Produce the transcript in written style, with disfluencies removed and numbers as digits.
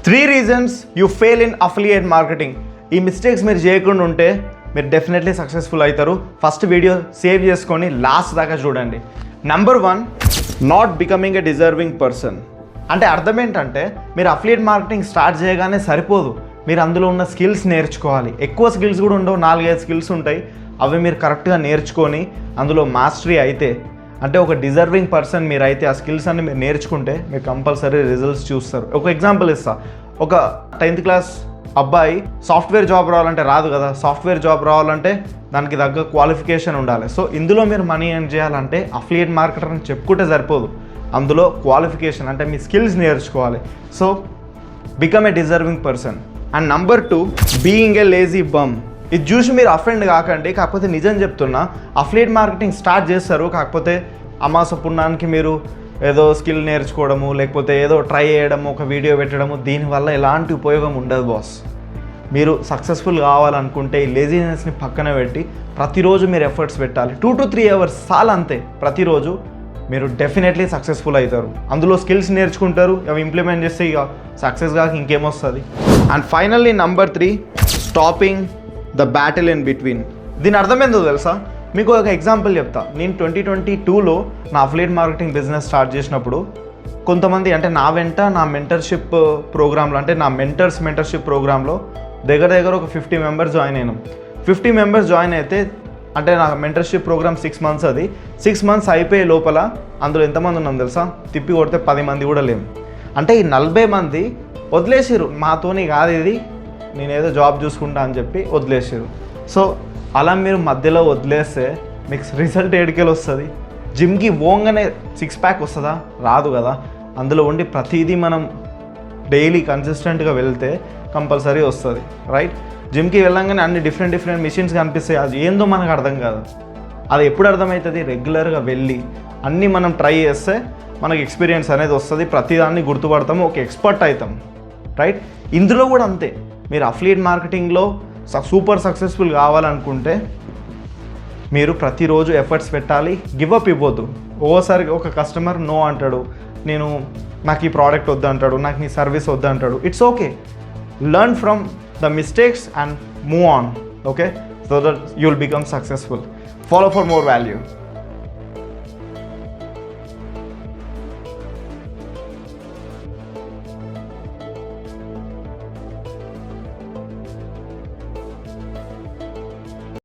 3 reasons you fail in affiliate marketing. ఈ mistakes మీరు చేయకుండా ఉంటే మీరు డెఫినెట్లీ సక్సెస్ఫుల్ అవుతారు. ఫస్ట్ వీడియో సేవ్ చేసుకొని లాస్ట్ దాకా చూడండి. Number 1, not becoming a deserving person. అంటే అర్థం ఏంటంటే మీరు అఫిలియేట్ మార్కెటింగ్ స్టార్ట్ చేయగానే సరిపోదు, మీరు అందులో ఉన్న స్కిల్స్ నేర్చుకోవాలి. ఎక్కువ స్కిల్స్ కూడా ఉండవు, 4-5 స్కిల్స్ ఉంటాయి. అవి మీరు కరెక్ట్గా నేర్చుకొని అందులో మాస్టరీ అయితే, అంటే ఒక డిజర్వింగ్ పర్సన్ మీరు అయితే ఆ స్కిల్స్ అన్ని మీరు నేర్చుకుంటే మీరు కంపల్సరీ రిజల్ట్స్ చూస్తారు. ఒక ఎగ్జాంపుల్ ఇస్తా. ఒక 10th క్లాస్ అబ్బాయి సాఫ్ట్వేర్ జాబ్ రావాలంటే రాదు కదా. సాఫ్ట్వేర్ జాబ్ రావాలంటే దానికి తగ్గ క్వాలిఫికేషన్ ఉండాలి. సో ఇందులో మీరు మనీ ఎర్న్ చేయాలంటే అఫిలియేట్ మార్కెటర్ అని చెప్పుకుంటే సరిపోదు, అందులో క్వాలిఫికేషన్ అంటే మీ స్కిల్స్ నేర్చుకోవాలి. So become a deserving person. And number 2, being a lazy bum. ఇది చూసి మీరు అఫెండ్ కాకండి, కాకపోతే నిజం చెప్తున్నా. అఫిలియేట్ మార్కెటింగ్ స్టార్ట్ చేస్తారు, కాకపోతే అమాస పుణ్యానికి మీరు ఏదో స్కిల్ నేర్చుకోవడము, లేకపోతే ఏదో ట్రై చేయడము, ఒక వీడియో పెట్టడము, దీనివల్ల ఎలాంటి ఉపయోగం ఉండదు బాస్. మీరు సక్సెస్ఫుల్ కావాలనుకుంటే ఈ లేజీనెస్ని పక్కన పెట్టి ప్రతిరోజు మీరు ఎఫర్ట్స్ పెట్టాలి. 2 to 3 hours చాలా, అంతే. ప్రతిరోజు మీరు డెఫినెట్లీ సక్సెస్ఫుల్ అవుతారు. అందులో స్కిల్స్ నేర్చుకుంటారు, అవి ఇంప్లిమెంట్ చేస్తే ఇక సక్సెస్ కాక ఇంకేమొస్తుంది. And finally number 3, stopping the battle in between. దీని అర్థం ఏందో తెలుసా? మీకు ఒక ఎగ్జాంపుల్ చెప్తా. నేను 2022లో నా అఫిలియేట్ మార్కెటింగ్ బిజినెస్ స్టార్ట్ చేసినప్పుడు కొంతమంది, అంటే నా వెంట నా మెంటర్షిప్ ప్రోగ్రాంలో, అంటే నా మెంటర్షిప్ ప్రోగ్రాంలో దగ్గర ఒక 50 మెంబర్స్ జాయిన్ అయినాం. 50 మెంబర్స్ జాయిన్ అయితే, అంటే నా మెంటర్షిప్ ప్రోగ్రామ్ 6 months. అది 6 months అయిపోయే లోపల అందులో ఎంతమంది ఉన్నాం తెలుసా? తిప్పి కొడితే 10 మంది కూడా లేము. అంటే ఈ 40 మంది వదిలేసారు, మాతోని కాదు ఇది, నేనేదో జాబ్ చూసుకుంటా అని చెప్పి వదిలేసారు. సో అలా మీరు మధ్యలో వదిలేస్తే మీకు రిజల్ట్ ఏడికెళ్ళి వస్తుంది? జిమ్కి పోగానే 6 pack వస్తుందా? రాదు కదా. అందులో ఉండి ప్రతిదీ మనం డైలీ కన్సిస్టెంట్గా వెళ్తే కంపల్సరీ వస్తుంది, రైట్? జిమ్కి వెళ్ళంగానే అన్ని డిఫరెంట్ మిషన్స్ కనిపిస్తాయి, అది ఏందో మనకు అర్థం కాదు. అది ఎప్పుడు అర్థమవుతుంది? రెగ్యులర్గా వెళ్ళి అన్నీ మనం ట్రై చేస్తే మనకి ఎక్స్పీరియన్స్ అనేది వస్తుంది, ప్రతిదాన్ని గుర్తుపడతాము, ఒక ఎక్స్పర్ట్ అవుతాం, రైట్? ఇందులో కూడా అంతే. మీరు అఫిలియేట్ మార్కెటింగ్లో సూపర్ సక్సెస్ఫుల్ కావాలనుకుంటే మీరు ప్రతిరోజు ఎఫర్ట్స్ పెట్టాలి, గివ్ అప్ ఇవ్వద్దు. ఓసారి ఒక కస్టమర్ నో అంటాడు, నాకు ఈ ప్రోడక్ట్ వద్దు అంటాడు, నాకు నీ సర్వీస్ వద్దు అంటాడు. It's okay, learn from the mistakes and move on, okay? So that you will become successful. Follow for more value.